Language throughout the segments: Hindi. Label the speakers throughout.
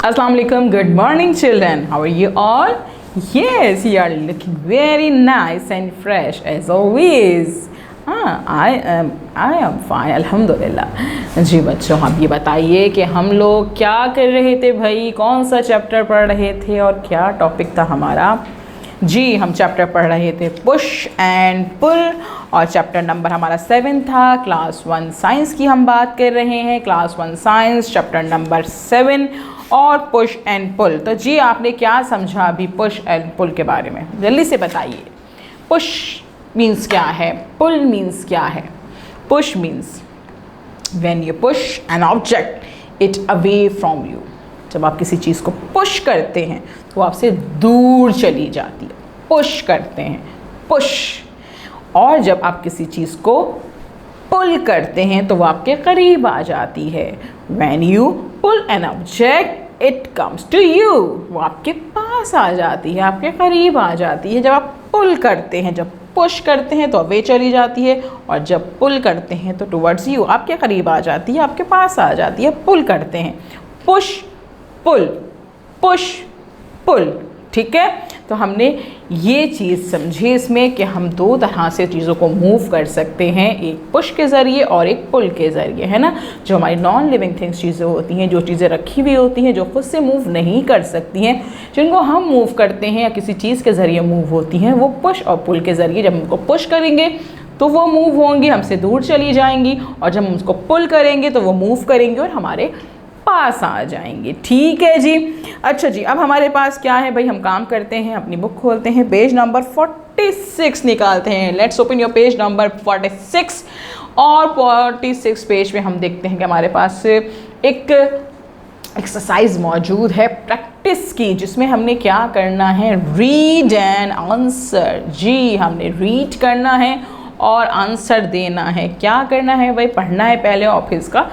Speaker 1: Assalamu alaikum. Good morning, children. How are you all? Yes, you are looking very nice and fresh as always. I am fine, अल्हम्दुलिल्लाह। जी बच्चों, आप ये बताइए कि हम लोग क्या कर रहे थे भाई, कौन सा चैप्टर पढ़ रहे थे और क्या टॉपिक था हमारा? जी, हम चैप्टर पढ़ रहे थे पुश एंड पुल और चैप्टर नंबर हमारा 7 था। क्लास 1 साइंस की हम बात कर रहे हैं। क्लास 1 साइंस चैप्टर नंबर 7 और पुश एंड पुल। तो जी आपने क्या समझा अभी पुश एंड पुल के बारे में, जल्दी से बताइए। पुश मीन्स क्या है, पुल मीन्स क्या है? Push means when you push N object it away from you. जब आप किसी चीज़ को पुश करते हैं तो आपसे दूर चली जाती है, पुश करते हैं, पुश। और जब आप किसी चीज़ को पुल करते हैं तो वो आपके करीब आ जाती है। When you pull an object it comes to you, वो आपके पास आ जाती है, आपके करीब आ जाती है। जब आप पुल करते हैं, जब पुश करते हैं तो अवे चली जाती है, और जब पुल करते हैं तो टुवर्ड्स यू, आपके करीब आ जाती है, आपके पास आ जाती है। पुल करते हैं, पुश पुल, पुश पुल। ठीक है, तो हमने ये चीज़ समझी इसमें कि हम दो तरह से चीज़ों को मूव कर सकते हैं, एक पुश के ज़रिए और एक पुल के ज़रिए, है ना। जो हमारी नॉन लिविंग थिंग्स चीज़ें होती हैं, जो चीज़ें रखी हुई होती हैं, जो खुद से मूव नहीं कर सकती हैं, जिनको हम मूव करते हैं या किसी चीज़ के ज़रिए मूव होती हैं, वो पुश और पुल के ज़रिए। जब उनको पुश करेंगे तो वो मूव होंगी, हमसे दूर चली जाएंगी, और जब हम उसको पुल करेंगे तो वो मूव करेंगे और हमारे पास आ जाएंगे। ठीक है जी। अच्छा जी, अब हमारे पास क्या है भाई, हम काम करते हैं, अपनी बुक खोलते हैं, पेज नंबर 46 निकालते हैं। Let's open your page number 46। और 46 पेज पे हम देखते हैं कि हमारे पास एक एक्सरसाइज मौजूद है प्रैक्टिस की, जिसमें हमने क्या करना है, रीड एंड आंसर। जी, हमने रीड करना है और आंसर देना है। क्या करना है भाई, पढ़ना है पहले और फिर इसका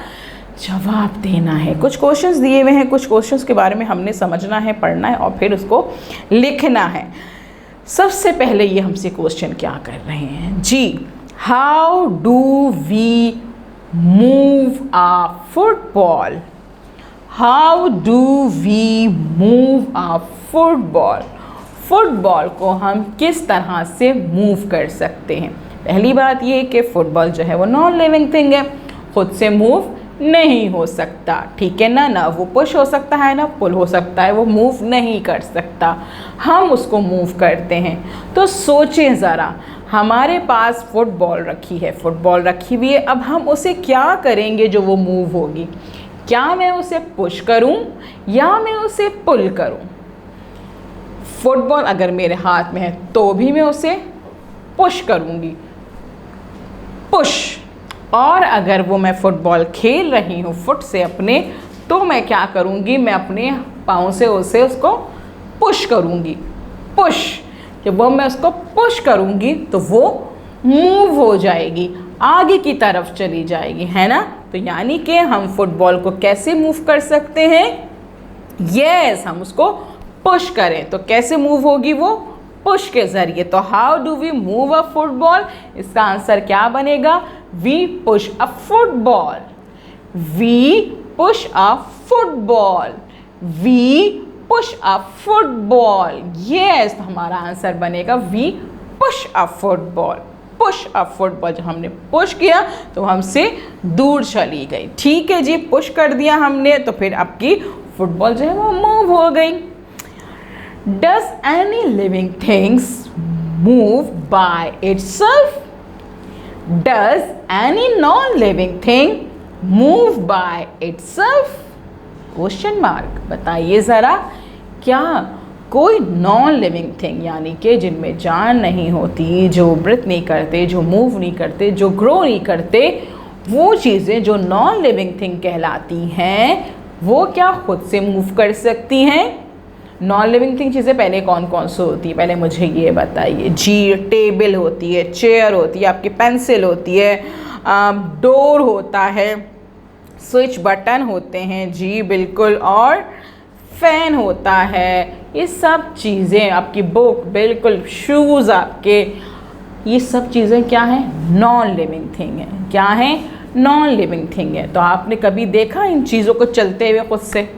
Speaker 1: जवाब देना है। कुछ क्वेश्चंस दिए हुए हैं, कुछ क्वेश्चंस के बारे में हमने समझना है, पढ़ना है और फिर उसको लिखना है। सबसे पहले ये हमसे क्वेश्चन क्या कर रहे हैं जी, how do we move a football? How do we move a football? Football को हम किस तरह से मूव कर सकते हैं? पहली बात ये कि फुटबॉल जो है वो नॉन लिविंग थिंग है, खुद से मूव नहीं हो सकता। ठीक है ना, ना वो पुश हो सकता है ना पुल हो सकता है, वो मूव नहीं कर सकता, हम उसको मूव करते हैं। तो सोचें ज़रा, हमारे पास फुटबॉल रखी है, फुटबॉल रखी हुई है, अब हम उसे क्या करेंगे जो वो मूव होगी? क्या मैं उसे पुश करूं या मैं उसे पुल करूं? फुटबॉल अगर मेरे हाथ में है तो भी मैं उसे पुश करूंगी, पुश। और अगर वो मैं फुटबॉल खेल रही हूँ फुट से अपने, तो मैं क्या करूँगी, मैं अपने पाँव से उसे उसको पुश करूँगी, पुश। जब वो मैं उसको पुश करूँगी तो वो मूव हो जाएगी, आगे की तरफ चली जाएगी, है ना। तो यानी कि हम फुटबॉल को कैसे मूव कर सकते हैं? यस, हम उसको पुश करें तो कैसे मूव होगी वो? पुश के ज़रिए। तो how do we move a football? इसका आंसर क्या बनेगा? We push a football, we push a football, we push a football. Yes, तो हमारा आंसर बनेगा we push a football, push a football. जब हमने पुश किया तो हमसे दूर चली गई। ठीक है जी, पुश कर दिया हमने तो फिर आपकी फुटबॉल जो है वो मूव हो गई। Does any living things move by itself? Does any non-living thing move by itself? Question mark। बताइए ज़रा, क्या कोई नॉन लिविंग थिंग यानी कि जिनमें जान नहीं होती, जो ब्रीथ नहीं करते, जो मूव नहीं करते, जो ग्रो नहीं करते, वो चीज़ें जो नॉन लिविंग थिंग कहलाती हैं, वो क्या खुद से मूव कर सकती हैं? नॉन लिविंग थिंग चीज़ें पहले कौन कौन सी होती है, पहले मुझे ये बताइए जी। टेबल होती है, चेयर होती है, आपकी पेंसिल होती है, डोर होता है, स्विच बटन होते हैं जी बिल्कुल, और फैन होता है। ये सब चीज़ें, आपकी बुक बिल्कुल, शूज़ आपके, ये सब चीज़ें क्या हैं? नॉन लिविंग थिंग है। क्या है? नॉन लिविंग थिंग है। तो आपने कभी देखा इन चीज़ों को चलते हुए खुद से?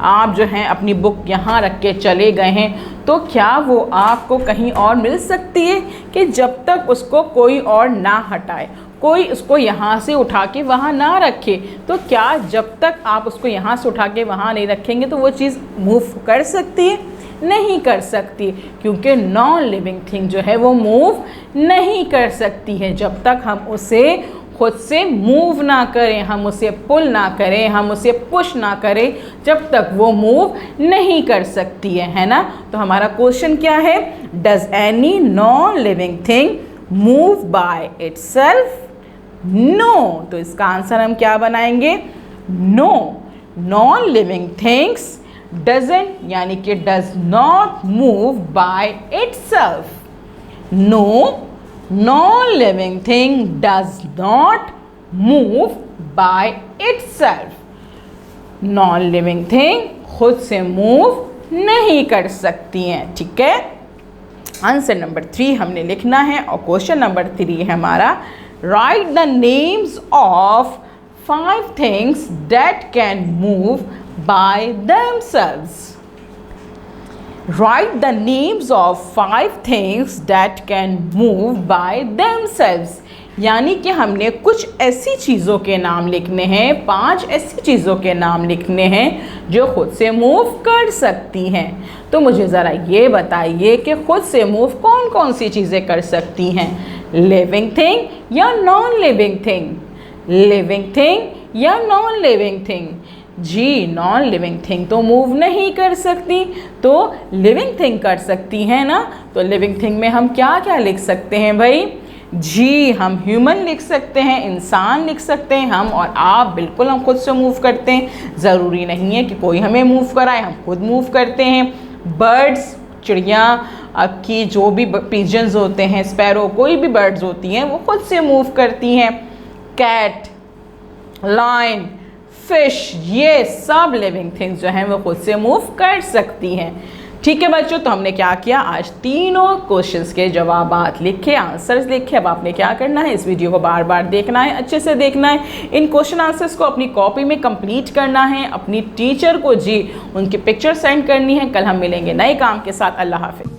Speaker 1: आप जो हैं अपनी बुक यहाँ रख के चले गए हैं, तो क्या वो आपको कहीं और मिल सकती है कि जब तक उसको कोई और ना हटाए, कोई उसको यहाँ से उठा के वहाँ ना रखे, तो क्या जब तक आप उसको यहाँ से उठा के वहाँ नहीं रखेंगे तो वो चीज़ मूव कर सकती है? नहीं कर सकती, क्योंकि नॉन लिविंग थिंग जो है वो मूव नहीं कर सकती है जब तक हम उसे खुद से मूव ना करें, हम उसे पुल ना करें, हम उसे पुश ना करें, जब तक वो मूव नहीं कर सकती है ना। तो हमारा क्वेश्चन क्या है? Does any non living thing move by itself? No. तो इसका आंसर हम क्या बनाएंगे? No, non living things doesn't यानी कि does not move by itself. No, non-living thing does not move by itself. non-living thing खुद से मूव नहीं कर सकती हैं, ठीक है। आंसर नंबर 3 हमने लिखना है और क्वेश्चन नंबर 3 है हमारा, right the names of 5 things that can move by themselves. Write the names of 5 things that can move by themselves. यानी कि हमने कुछ ऐसी चीज़ों के नाम लिखने हैं, 5 ऐसी चीज़ों के नाम लिखने हैं जो खुद से मूव कर सकती हैं। तो मुझे ज़रा ये बताइए कि खुद से मूव कौन कौन सी चीज़ें कर सकती हैं? लिविंग थिंग या non living thing? Living thing या नॉन लिविंग थिंग? जी, नॉन लिविंग थिंग तो मूव नहीं कर सकती, तो लिविंग थिंग कर सकती है ना। तो लिविंग थिंग में हम क्या क्या लिख सकते हैं भाई? जी, हम ह्यूमन लिख सकते हैं, इंसान लिख सकते हैं, हम और आप बिल्कुल हम खुद से मूव करते हैं। ज़रूरी नहीं है कि कोई हमें मूव कराए, हम खुद मूव करते हैं। बर्ड्स, चिड़िया की जो भी पिजन्स होते हैं, स्पैरो, कोई भी बर्ड्स होती हैं वो खुद से मूव करती हैं। कैट, लायन, फिश, ये सब लिविंग थिंग्स जो हैं वो खुद से मूव कर सकती हैं। ठीक है बच्चों, तो हमने क्या किया? आज तीनों क्वेश्चंस के जवाबात लिखे, आंसर्स लिखे। अब आपने क्या करना है? इस वीडियो को बार बार देखना है, अच्छे से देखना है। इन क्वेश्चन आंसर्स को अपनी कॉपी में कंप्लीट करना है, अपनी टीचर को जी उनकी पिक्चर सेंड करनी है। कल हम मिलेंगे नए काम के साथ। अल्लाह हाफिज़।